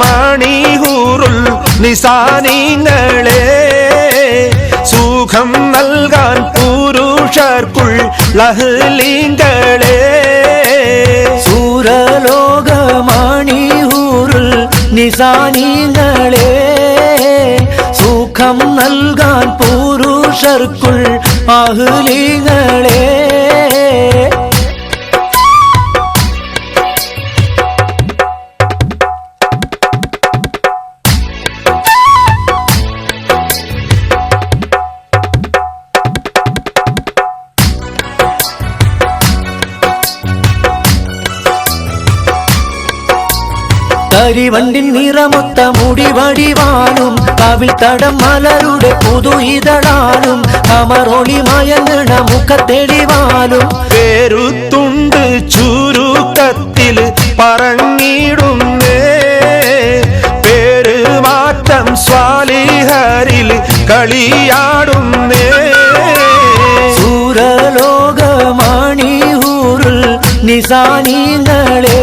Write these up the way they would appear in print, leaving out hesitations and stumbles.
സൂരലോകമണിഹൂറുൽ നിസാനിങ്ങളെ സുഖം നൽകാൻ പുരുഷർക്കുള്ളഹ്ലിങ്ങളെ സൂരലോകമണിഹൂറുൽ നിസാനിങ്ങളെ സുഖം നൽകാൻ പുരുഷർക്കുൾ അഹ്ലിങ്ങളെ കരിവണ്ടിൻ നിറമൊത്ത മുടിവടിവാനും കവിൾ തടം മലരുടെ പുതു ഇതളാനും കമറൊളി മയങ്ങണ മുഖത്തെളിവാനും പേരുത്തുണ്ട് ചുരുക്കത്തിൽ പറഞ്ഞിടുന്നേ പേരുമാറ്റം സ്വാലിഹരിൽ കളിയാടുന്നേ സൂരലോകമണിഹൂറുൽ നിസാനിങ്ങളെ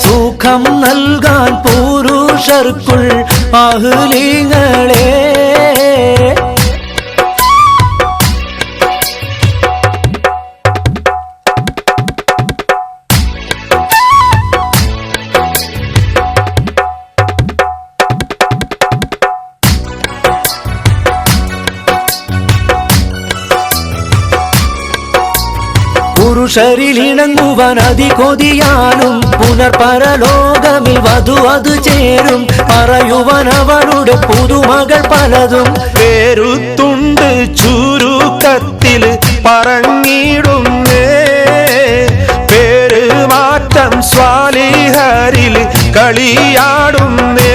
സുഖം നൽകാൻ പുരുഷർക്കുൾ അഹ്ലിങ്ങളെ പുരുഷരിലിണങ്ങുവാൻ അതികൊതിയാലും പുനർപരലോകമിൽ വധു അത് ചേരും പറയുവാൻ അവളുടെ പുതുമകൾ പലതും പേരുത്തുണ്ട് ചുരുക്കത്തിൽ പറഞ്ഞിടുന്നേ പേരുമാറ്റം സ്വാലിഹരിൽ കളിയാടുന്നേ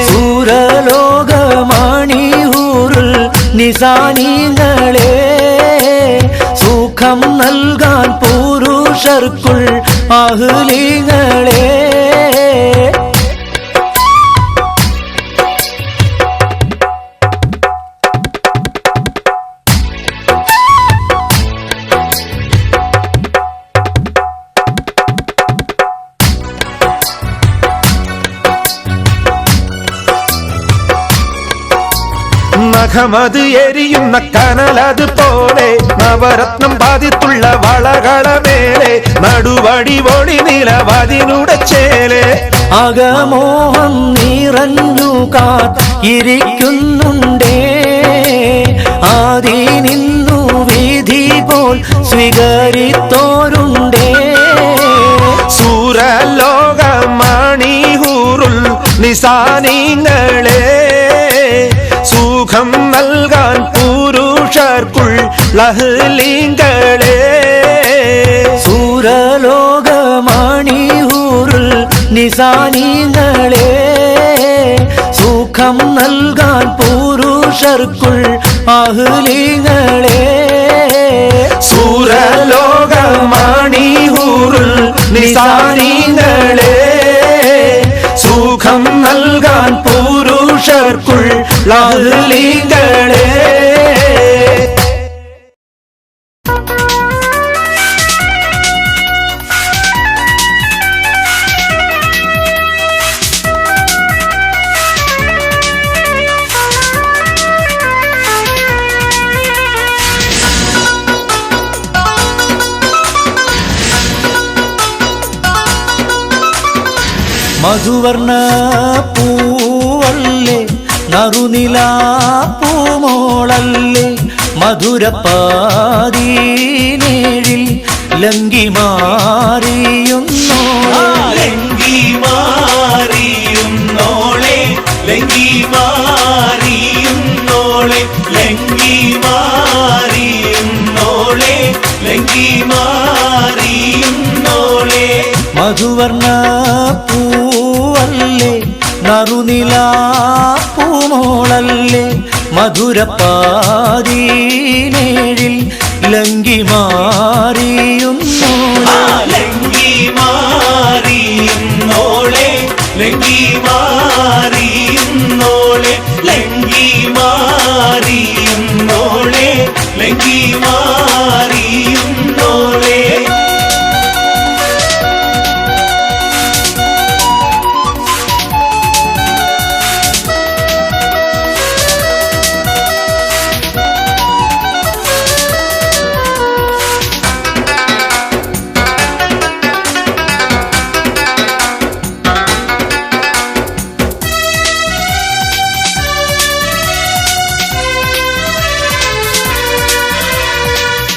സൂരലോകമണിഹൂറുൽ നിസാനിങ്ങളെ സുഖം നൽകാൻ പുരുഷർക്കുൾ അഹ്ലിങ്ങളെ നഖമത് എരിയുന്ന കനലത് പോലെ നവരത്നം ബാധിത്തുള്ള വളകളമേലെ നടുവടി ഒളി നിലവതിനുടെ ചേലെ അകമോഹം നിറഞ്ഞു കാത്തിരിക്കുന്നുണ്ടേ ആദി നിന്നു വിധി പോൽ സ്വീകരിത്തോരുണ്ടേ സൂരലോകമണിഹൂറുൽ നിസാനിങ്ങളെ സുഖം നൽകാൻ പുരുഷർക്കുള്ളഹ്ലിങ്ങളെ സൂരലോകമണിഹൂറുൽ നിസാനിങ്ങളെ സുഖം നൽകാൻ പുരുഷർക്കുൾ അഹ്ലിങ്ങളെ സൂരലോകമണിഹൂറുൽ നിസാനിങ്ങളെ സുഖം നൽകാൻ പുരുഷർക്കുള്ളഹ്ലിങ്ങളെ മധുവർണ്ണ പൂവല്ലേ നറുനിലാ പൂമോളല്ലേ മധുരപ്പാതീനേഴിൽ ലങ്കി മാറിയുന്നോളെ ലങ്കി മാറിയുന്നോളെ ലങ്കി മാറിയുന്നോളെ ലങ്കി മാറിയുന്നോളെ ലങ്കി മാറിയുന്നോളെ മധുവർണ്ണ പൂവല്ലേ നറുനിലാ പൂമോളല്ലേ മധുരപ്പാതീനേഴിൽ ലങ്കി മാറിയുന്നോളെ ലങ്കി മാറിയുന്നോളെ ലങ്കി മാറിയുന്നോളെ ലങ്കി മാറിയുന്നോളെ ലങ്കി മാറിയുന്നോളെ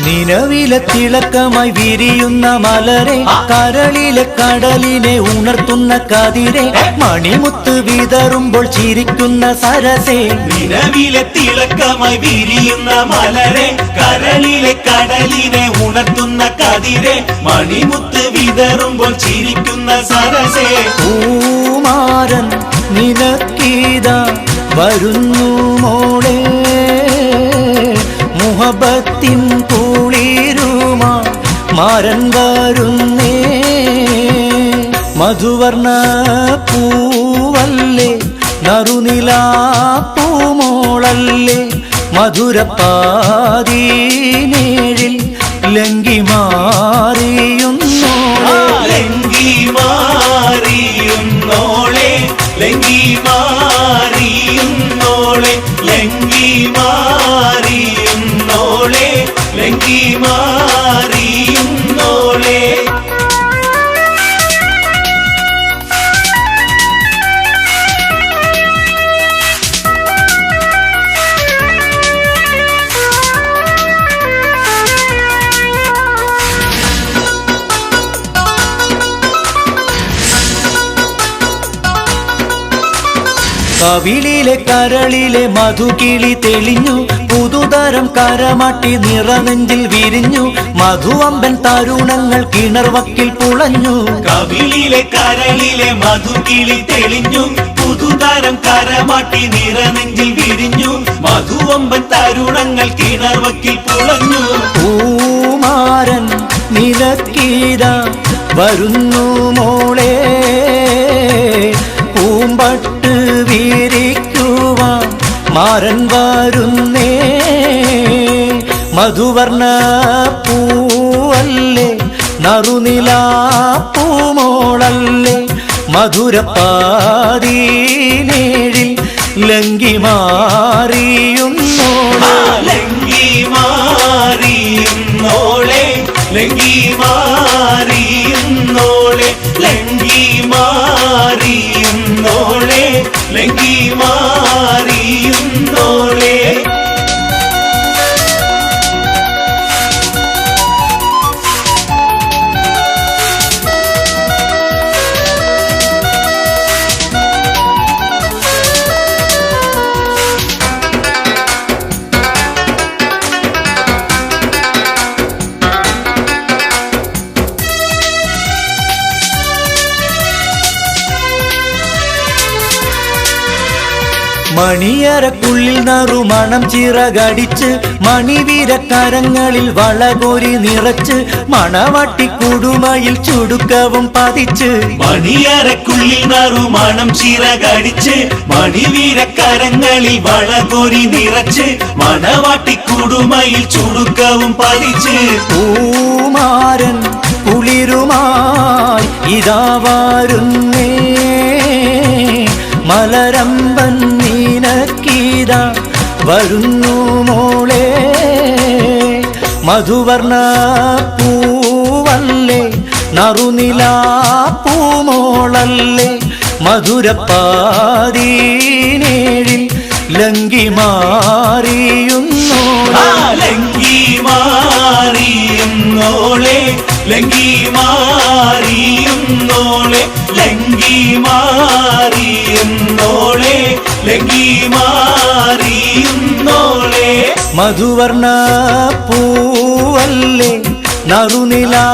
നിലവിലെ തിളക്കമായി വിരിയുന്ന മലരെ കരളിലെ കടലിനെ ഉണർത്തുന്ന കതിരെ മണിമുത്ത് വിതറുമ്പോൾ ചിരിക്കുന്ന സരസേ നിലവിലെ തിളക്കമായി വിരിയുന്ന മലരെ കരളിലെ കടലിനെ ഉണർത്തുന്ന കതിരെ മണിമുത്ത് വിതറുമ്പോൾ ചിരിക്കുന്ന സരസേ പൂമാരൻ നിനക്കീതാ വരുന്നു മോളെ മുഹബത്തിൻ കുളിരുമാ മാരൻ വരുന്നേ മധുവർണ്ണ പൂവല്ലേ നറുനിലാ പൂമോളല്ലേ മധുരപ്പാതീനേഴിൽ ലങ്കി മാറിയുന്നോളെ ലങ്കി മാറിയുന്നോളെ ലങ്കി മാറിയുന്നോളെ ലങ്കി മാറിയുന്നോളെ ലങ്കി മാറിയുന്നോളെ കവിളിലെ കരളിലെ മധുകിളി തെളിഞ്ഞു പുതുതരം കരമാട്ടി നിറനെഞ്ചിൽ വിരിഞ്ഞു മധുവമ്പൻ തരുണങ്ങൾ കിണർവക്കിൽ പുളഞ്ഞു കവിളിലെ കരളിലെ മധുകിളി തെളിഞ്ഞു പുതുതരം കരമാട്ടി നിറനെഞ്ചിൽ വിരിഞ്ഞു മധുവമ്പൻ തരുണങ്ങൾ കിണർവക്കിൽ പുളഞ്ഞു പൂമാരൻ നിലക്കീരാ വരുന്നു മോളെ പൂമ്പട്ട് വീരിക്കുവാൻ മാരൻ വരുന്നേ മധുവർണ്ണ പൂവല്ലേ നറുനിലാ പൂമോളല്ലേ മധുരപ്പാതീനേഴിൽ ലങ്കി മാറിയുന്നോളെ ലങ്കി മാറിയുന്നോളെ ലങ്കി മാറിയുന്നോളെ ലങ്കി മാറിയുന്നോളെ ലങ്കി മാറിയുന്നോളെ മണിയറക്കുള്ളിൽ നറുമണം ചിറകടിച്ച് മണിവീരക്കരങ്ങളിൽ വളകോരി നിറച്ച് മണവാട്ടി കുടുമയിൽ ചുടുക്കവും പതിച്ച് മണിയറക്കുള്ളിൽ നറുമണം ചിറകടിച്ച് മണിവീരക്കരങ്ങളിൽ വളകോരി നിറച്ച് മണവാട്ടി കുടുമയിൽ ചുടുക്കവും പതിച്ച് പൂമാരൻ കുളിരുമായി ഇതാ വരുന്നേ മലരമ്പൻ നീനക്കീതാ വരുന്നു മോളെ മധുവർണ്ണ പൂവല്ലേ നറുനിലാ പൂമോളല്ലേ മധുരപ്പാതീനേഴിൽ ലങ്കി മാറിയുന്നോളെ ലങ്കി മാറിയുന്നോളെ ലങ്കി മാറിയുന്നോളെ ലങ്കി മാറിയുന്നോളെ ലങ്കി മാറിയുന്നോളെ മധുവർണ്ണ പൂവല്ലേ നറുനിലാ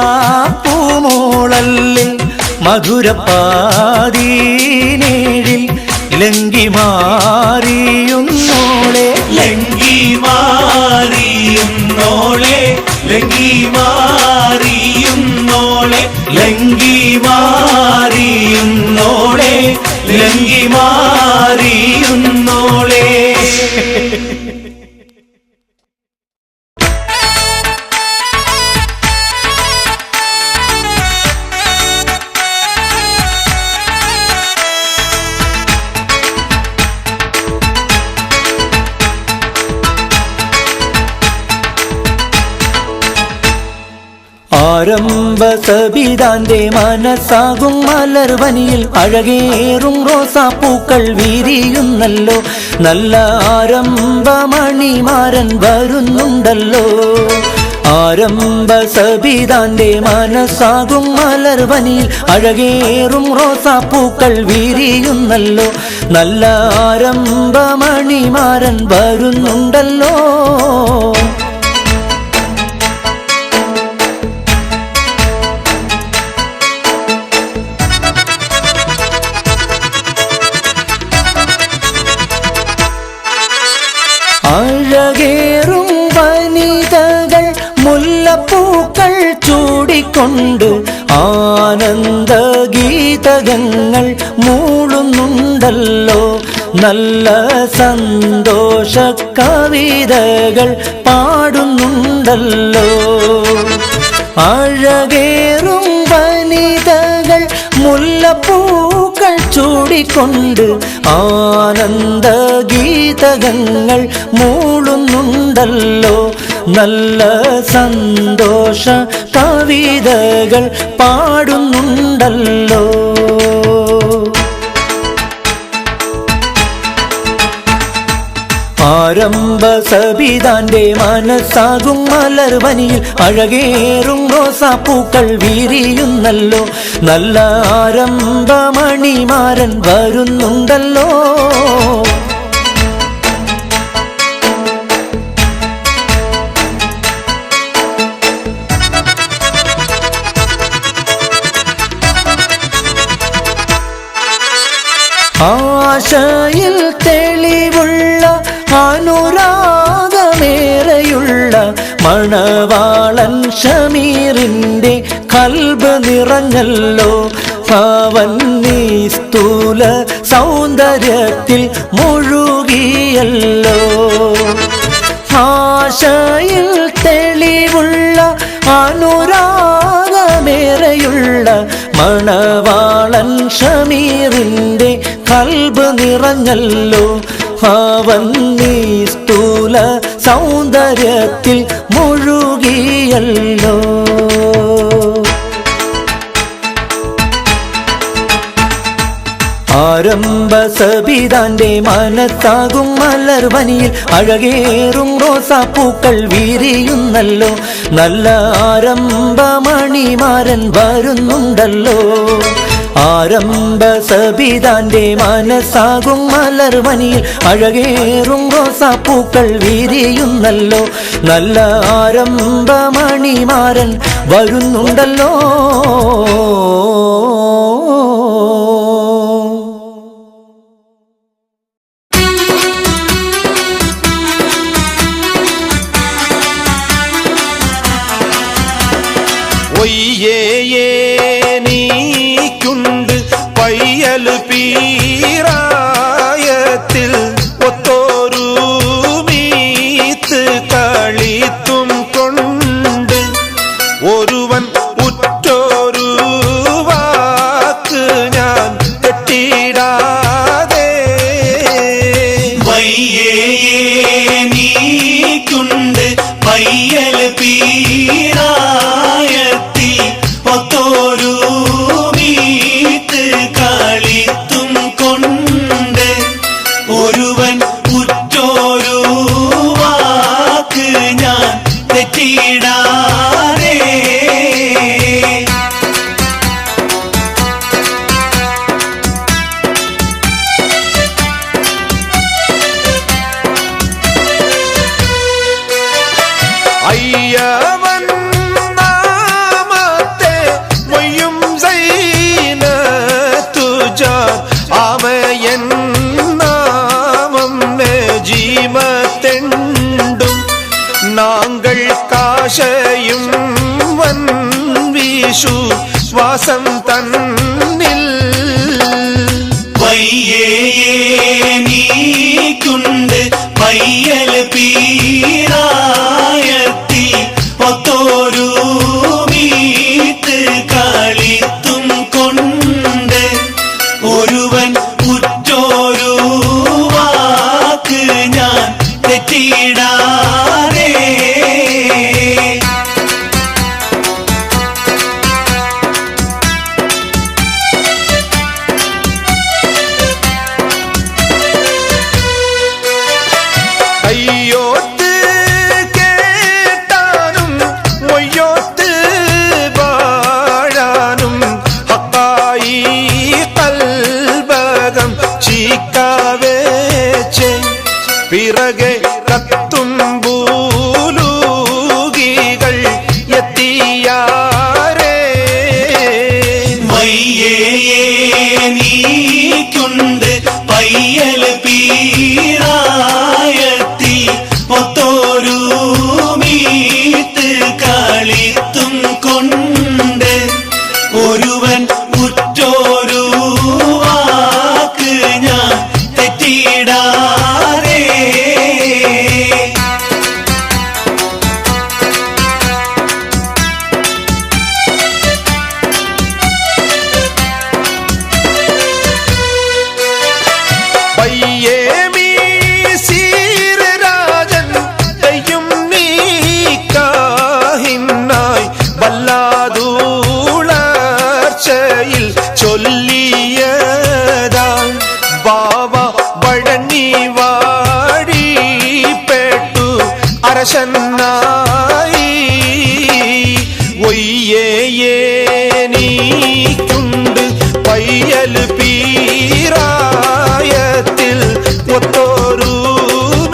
പൂമോളല്ലേ മധുരപ്പാതീനേഴിൽ ലങ്കി മാറിയുന്നോളെ ലങ്കി മാറിയുന്നോളെ ലങ്കി മാറിയുന്നോളെ ലങ്കി മാറിയുന്നോളെ ലങ്കി മാറിയുന്നോളെ ആരംഭ സബിതാന്റെ മനസ്സാകും മലർവനിയിൽ അഴകേറും റോസാപ്പൂക്കൾ വിരിയുന്നല്ലോ നല്ല ആരംഭമണിമാരൻ വരുന്നുണ്ടല്ലോ ആരംഭ സബിതാന്റെ മനസ്സാകും മലർവനിയിൽ അഴകേറും റോസാപ്പൂക്കൾ വിരിയുന്നല്ലോ. നല്ല ആരംഭമണിമാരൻ വരുന്നുണ്ടല്ലോ. അഴകേറും വനിതകൾ മുല്ലപ്പൂക്കൾ ചൂടിക്കൊണ്ട് ആനന്ദഗീതകങ്ങൾ മൂളുന്നുണ്ടല്ലോ. നല്ല സന്തോഷ കവിതകൾ പാടുന്നുണ്ടല്ലോ. അഴകേറും വനിതകൾ മുല്ലപ്പൂക്കൾ ചൂടിക്കൊണ്ട് ആനന്ദഗീതകങ്ങൾ മൂളുന്നുണ്ടല്ലോ. നല്ല സന്തോഷ കവിതകൾ പാടുന്നുണ്ടല്ലോ. ആരംഭ സബിതാന്റെ മനസ്സാകും മലർവനിയിൽ അഴകേറും റോസാപ്പൂക്കൾ വിരിയുന്നല്ലോ. നല്ല ആരംഭമണിമാരൻ വരുന്നുണ്ടല്ലോ. ആശയിൽ തെളിവുള്ള അനുരാഗമേറെയുള്ള മണവാളൻ ഷമീറിൻ്റെ കൽബ് നിറഞ്ഞല്ലോ. അവൻ നിസ്തൂല സൗന്ദര്യത്തിൽ മുഴുകിയല്ലോ. ആശയിൽ തെളിവുള്ള അനുരാഗമേറെയുള്ള മണവാളൻ ഷമീറിൻ്റെ കൽബ് നിറഞ്ഞല്ലോ. അവൻ നിസ്തൂല സൗന്ദര്യത്തിൽ മുഴുകിയല്ലോ. ആരംഭ സബിതാന്റെ മനസ്സാകും മലർവനിയിൽ അഴകേറും റോസാപ്പൂക്കൾ വിരിയുന്നല്ലോ. നല്ല ആരംഭമണിമാരൻ വരുന്നുണ്ടല്ലോ. ആരംഭ സബിതാന്റെ മനസ്സാകും മലർവനിയിൽ അഴകേറും റോസാപ്പൂക്കൾ വിരിയുന്നല്ലോ. നല്ല ആരംഭമണിമാരൻ വരുന്നുണ്ടല്ലോ. നീക്കുണ്ട് പയ്യൽ പീറായത്തിൽ ഒത്തോരു മീത്ത് കളിത്തും കൊണ്ട് ഒരുവൻ ഉറ്റോരു വാക്ക് ഞാൻ തെറ്റിടാതെ. നീക്കുണ്ട് പയ്യൽ പീറായത്തിൽ ഒത്തോരു മീത്ത് കളിത്തും കൊണ്ട് ഒരുവൻ ഉറ്റോരു വാക്ക് ഞാൻ തെറ്റിടാതെ. അയ്യവൻ നാമത്തെ മൊയ്യും സൈനത്തുജാൻ ആമയൻ നാമം ജീമത്തെണ്ടും നാങ്കൾ കാശയും വൻ വീശു ശ്വാസം തന്നിൽ. നീക്കുണ്ട് പയ്യൽ പീറായത്തിൽ ഒത്തോരു മീത്ത് കളിത്തും കൊണ്ട് ഒരുവൻ ഉറ്റോരു വാക്ക് ഞാൻ തെറ്റിടാതെ. അയ്യോത്ത് തെറ്റിയാരേ നീക്കുണ്ട് പയ്യൽ പീറായത്തി ഒത്തോരു മീത്ത് കളിത്തും കൊണ്ട് ഒരുവൻ ഉറ്റോരു വാക്ക് ഞാൻ തെറ്റിടാതെ ചൊല്ലിയതാൽ ബാവ വഴങ്ങി വാടിപ്പെട്ടു അരശനായി ഒയ്യേനീക്കുണ്ട് പയ്യൽ പീറായത്തിൽ ഒത്തോരു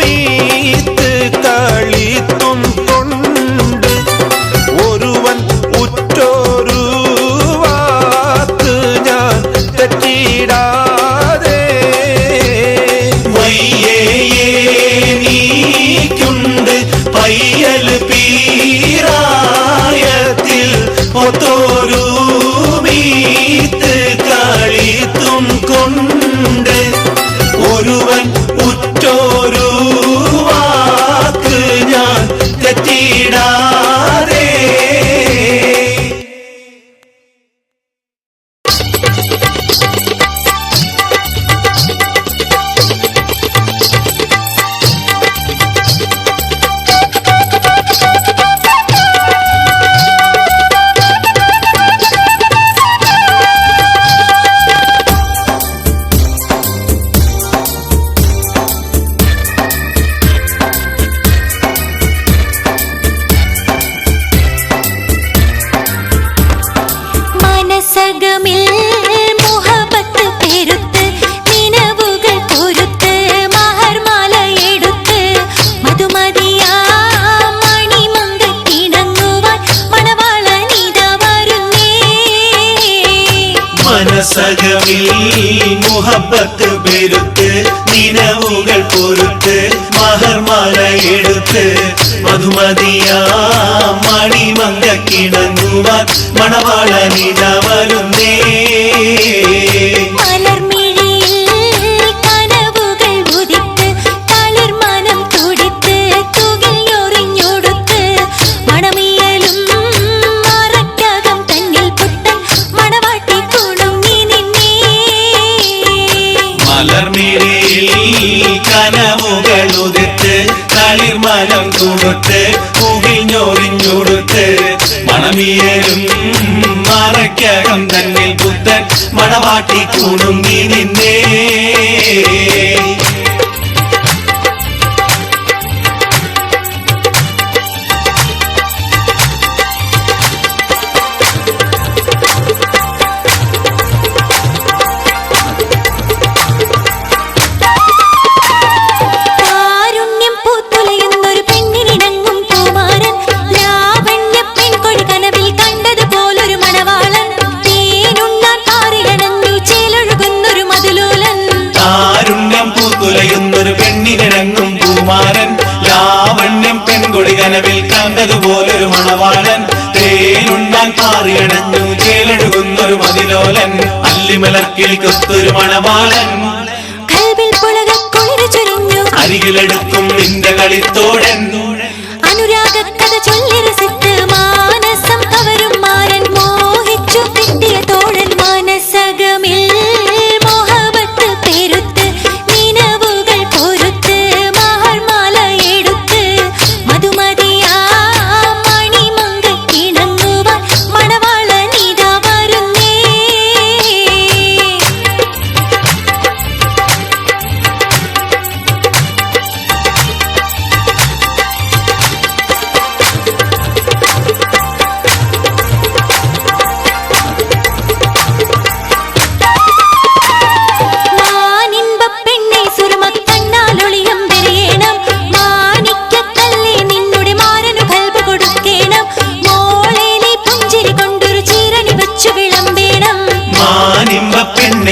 മീത്ത് കളിത്തും കൊണ്ട് ഒരുവൻ ഉറ്റോരു തെറ്റിടാതെ നീക്കുണ്ട് പയ്യൽ പീറായത്തിൽ ഒത്തോരു മീത്ത് കളിത്തും കൊണ്ട് ഒരുവൻ ഉറ്റോരു വാക്ക് ഞാൻ തെറ്റിടാതെ മനസകമിൽ മുഹബത്ത് പെരുത്ത് നിനവുകൾ പൊരുത്ത് മഹർമാല എടുത്ത് മധുമതിയാ മണിമങ്കക്കിണങ്ങുവാൻ മണവാളനിത വരുന്നേ കനവുകളുതിർത്ത് തളിർമനം കൊടുത്ത് പുകിഞ്ഞൊറിഞ്ഞൊടുത്ത് മണമിയലും മറയ്ക്കകം തന്നിൽ പുത്തൻ മണവാട്ടി കുണുങ്ങി നിന്നേ പെണ്ണിനിണങ്ങും പൂമാരൻ ലാവണ്യം പെൺകൊടി കനവിൽ കണ്ടതുപോലൊരു മണവാളൻ തേനുണ്ണാൻ പാറിയടഞ്ഞു ചേലഴുകുന്നൊരു മതിലോലൻ അല്ലിമലർക്കിളിക്കൊത്തൊരു മണവാളൻ അരികിലെടുക്കും നിന്റെ കളിത്തോഴൻ അനുരാഗക്കഥ ചൊല്ലി രസിത്ത് മാനസം കവരും മാരൻ മോഹിച്ചു കിട്ടിയ തോഴൻ മനസകമിൽ മോഹബത്ത് പെരുത്ത് നിനവുകൾ പൊരുത്ത് മഹർമാല എടുത്ത് മധുമതിയാ മണിമങ്കക്കിണങ്ങുവാൻ മണവാളനിത വരുന്നേ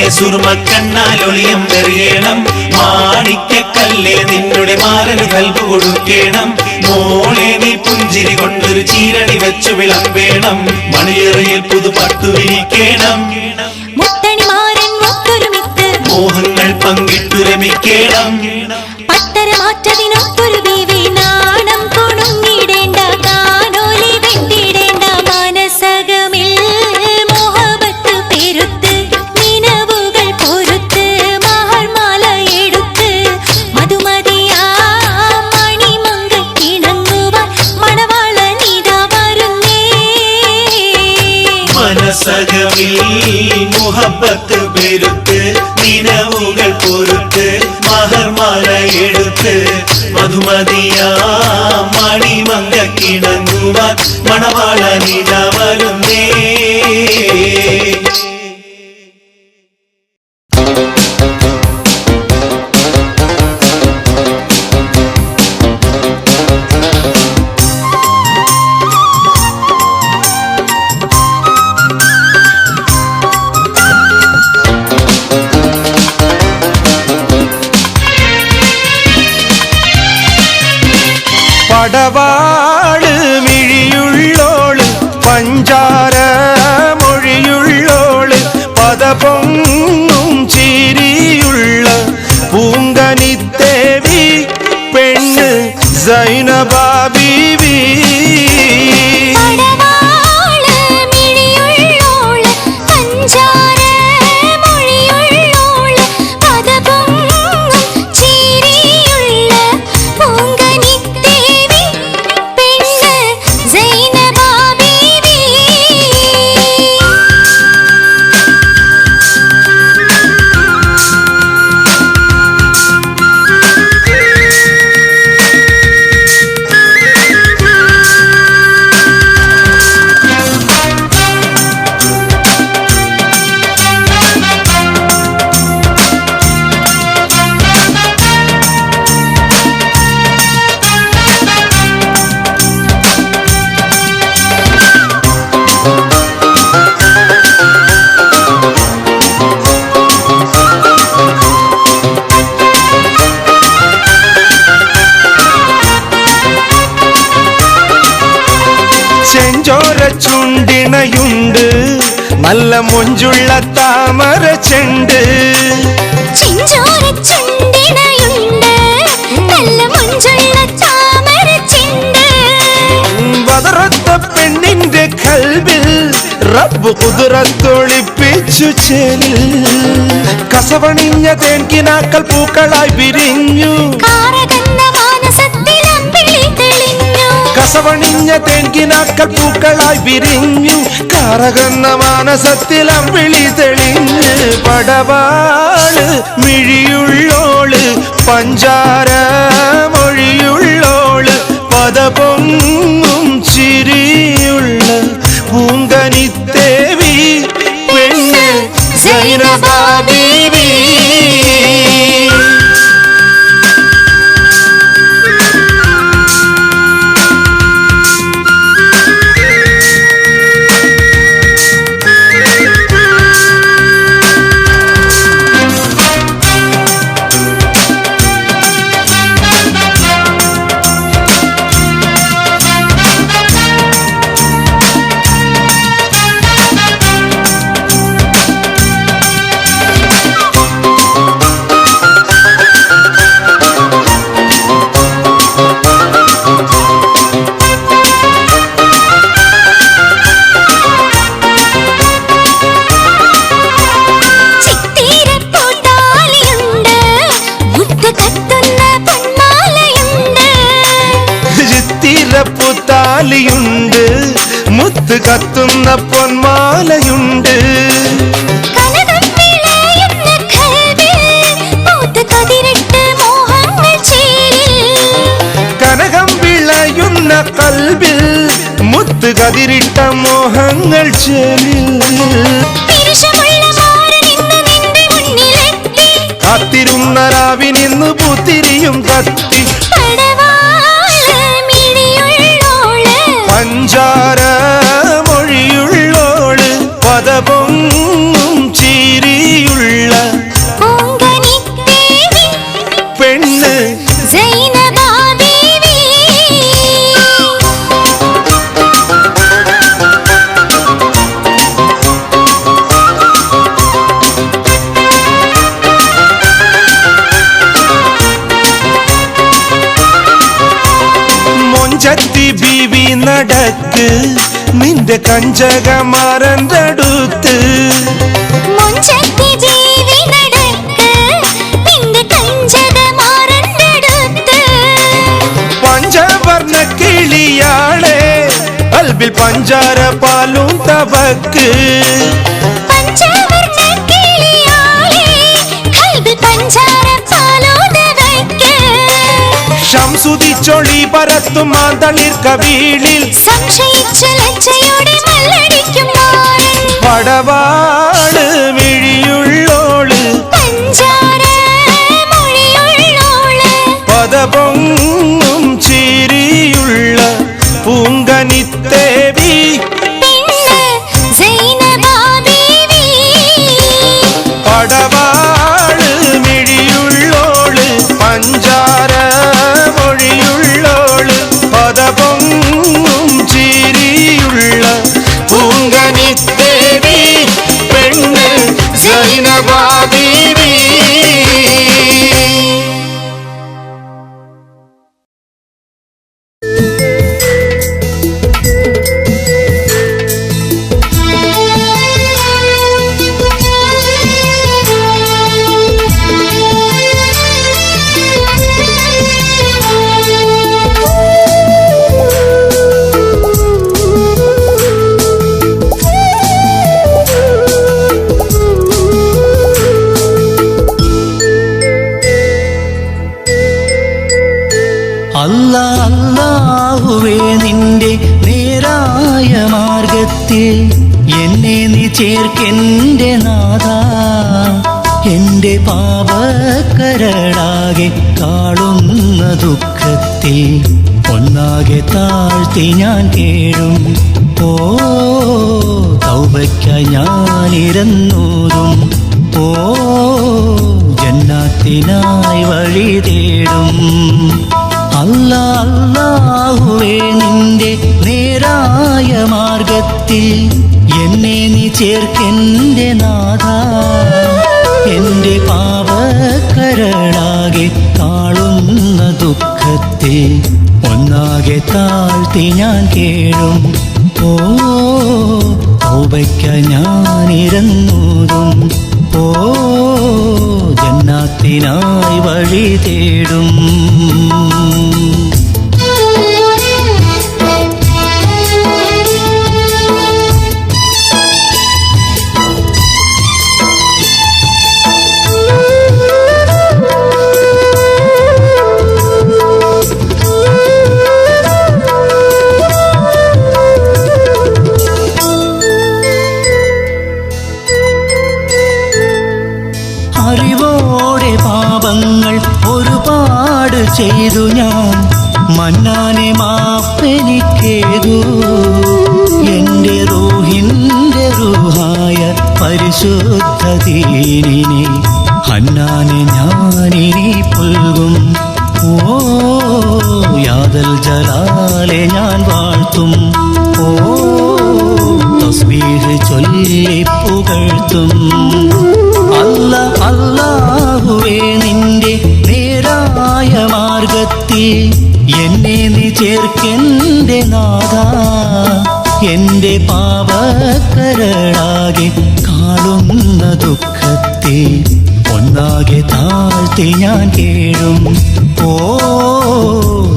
പെണ്ണെ സുർമക്കണ്ണാലൊളിയം എറിയണം മാണിക്കക്കല്ലേ നിന്നുടെ മാറന് കൽബ് കൊടുക്കണം മോളെ നീ പുഞ്ചിരി കൊണ്ടൊരു ചീരടി വെച്ചു വിളമ്പേണം മണിയറയിൽ പുതുപട്ടു വിരിക്കണം മോഹങ്ങൾ പങ്കിട്ടു രമിക്കണം പത്തരമാറ്റതിനൊത്തൊരു ബീവി നാണം കൊണുങ്ങിടേണ്ട കാനോലി വെട്ടിടേണ്ട മനസകമിൽ മോഹബത്ത് പെരുത്ത് നിനവുകൾ പൊരുത്ത് മഹർമാല എടുത്ത് മധുമതിയാ മണിമംഗക്കിണങ്ങുവാൻ മണവാളനിതാ വരുന്നേ മനസകമിൽ മുഹബത്ത് പെരുത്ത് നിനവുകൾ പൊരുത്ത് മഹർമാല എടുത്ത് മധുമതിയാ മണിമംഗക്കിണങ്ങുവാൻ മണവാളനിതാ വരുന്നേ പടവാള് മിഴിയുള്ളോള് പഞ്ചാര മൊഴിയുള്ളോള് പദപൊങ്ങും ചിരിയുള്ള പൂങ്കനിത്തേവി പെണ്ണ് സൈനബാ ബീവി ചെഞ്ചോര ചുണ്ടിണയുണ്ട് നല്ല മൊഞ്ചുള്ള താമര ചെണ്ട് വതറത്ത പെണ്ണിന്റെ കൽബിൽ റബ്ബ് കുതിരത്തൊളിപ്പിച്ചു ചേലിൽ കസവണിഞ്ഞ തേൻകിനാക്കൾ പൂക്കളായി വിരിഞ്ഞു കസവണിഞ്ഞ തേൻകിനാക്കൾ പൂക്കളായി വിരിഞ്ഞു കാറകന്ന മാനസത്തിൽ അമ്പിളി തെളിഞ്ഞ് പടവാള് മിഴിയുള്ളോള് പഞ്ചാര മൊഴിയുള്ളോള് പദപൊങ്ങും ചിരിയുള്ള പൂങ്കനിത്തേവി പെണ്ണ് സൈനബാ ബീവി പുത്താലിയുണ്ട് മുത്ത് കത്തുന്ന പൊന്മാലയുണ്ട് കനകം വിളയുന്ന കൽബിൽ മുത്ത് കതിരിട്ട മോഹങ്ങൾ ചേലിൽ കാത്തിരുന്ന രാവിനിന്ന് പുത്തിരിയും കത്തി പഞ്ചാര മൊഴിയുള്ളോള് പദപൊങ്ങും ചിരിയുള്ള നടക്ക് നിന്റെ കഞ്ചകമാരൻ്റെ അടുത്ത് മുഞ്ചത്തി ദേവി നടക്ക് നിന്റെ കഞ്ചകമാരൻ്റെ അടുത്ത് പഞ്ചവർണ്ണ കിളിയാളെ കൽബിൽ പഞ്ചാര പാലും തവക്ക് പഞ്ചവർണ്ണ കിളിയാളെ കൽബിൽ പഞ്ചാര പാലും തവക്ക് ശംസുദിച്ചൊളി പരത്തും മാന്തളിർ കവിളിൽ സംശയിച്ച ലജ്ജയോടെ മല്ലടിക്കും മാരൻ പടവാള് മിഴിയുള്ളോള് പഞ്ചാര മൊഴിയുള്ളോള് പദപൊങ്ങും ചിരിയുള്ള പൂങ്കനിത്തേവി പെണ്ണ് സൈനബാ ബീവി പടവാള് മിഴിയുള്ളോള് പഞ്ചാര മൊഴിയുള്ളോള് പദപൊങ്ങും ചിരിയുള്ള പൂങ്കനിത്തേവി പെണ്ണ് സൈനബാ ബീവി. അല്ലാ അല്ലാഹുവേ നിന്റെ നേരായ മാർഗത്തിൽ എന്നെ നീ ചേർക്കെന്റെ നാഥ എന്റെ പാപക്കരടാകെ കാളുന്ന ദുഃഖത്തിൽ ഒന്നാകെ താഴ്ത്തി ഞാൻ കേഴും ഓ തൗബയ്ക്കായി ഞാനിരന്നൂതും ഓ ജന്നാത്തിനായി വഴി തേടും അല്ലാ അല്ലാഹുവേ നിന്റെ നേരായ മാർഗത്തിൽ എന്നെ നീ ചേർക്കെന്റെ നാഥ എന്റെ പാപക്കരടാകെ കാളുന്ന ദുഃഖത്തിൽ ഒന്നാകെ താഴ്ത്തി ഞാൻ കേഴും ഓ തൗബയ്ക്കായി ഞാനിരന്നൂതും ഓ ജന്നാത്തിനായി വഴി തേടും അറിവോടെ പാപങ്ങൾ ഒരുപാട് ചെയ്തു ഞാൻ മന്നാനെ മാപ്പെനിക്കേകൂ എന്റെ റൂഹിന്റെ റൂഹായ പരിശുദ്ധ ദീനിനെ ഹന്നാനെ ഞാനിനി പുൽകും ഓ യാദൽ ജലാലെ ഞാൻ വാഴ്ത്തും ഓ തസ്ബീഹ് ചൊല്ലി പുകഴ്ത്തും അല്ല അല്ലാഹുവേ നിന്റെ നേരായ മാർഗത്തിൽ എന്നെ നീ ചേർക്കെന്റെ നാഥ എന്റെ പാപക്കരടാകെ കാളുന്ന ദുഃഖത്തിൽ ഒന്നാകെ താഴ്ത്തി ഞാൻ കേഴും ഓ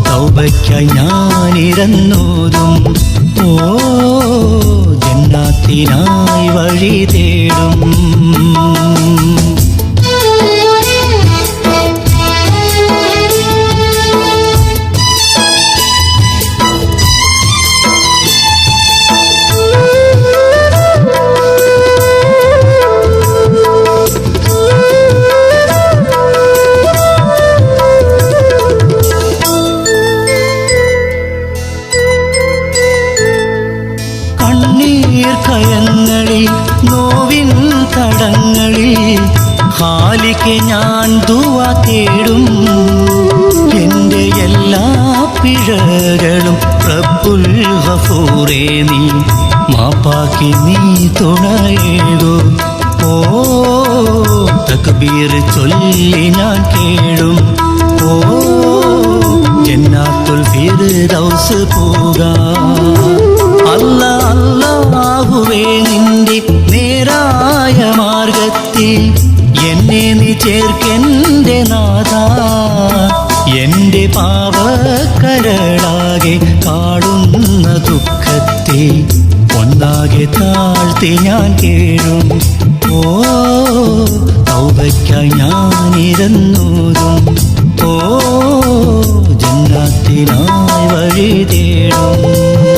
തൗബയ്ക്കായി ഞാനിരന്നൂതും ഓ ജന്നാത്തിനായി വഴി തേടും കയങ്ങളിൽ നോവിൻ തടങ്ങളിൽ ഹാലിക്ക് ഞാൻ ദുആ തേടും എൻ്റെ എല്ലാ പിഴകളും റബ്ബുൽ ഗഫൂറേ നീ മാപ്പാക്കി നീ തുണയേകൂ ഓ തക്ബീർ ചൊല്ലി ഞാൻ കേഴും ഓ ജന്നാത്തുൽ ഫിർദൗസ് പോകാം പാവക്കരളാകെ കാടുന്ന ദുഃഖത്തെ ഒന്നാകെ താഴ്ത്തി ഞാൻ കേഴും. ഓ തൗബയ്ക്കായി ഞാനിരന്നൂതും. ഓ ജന്നാത്തിനായി വഴി തേടും.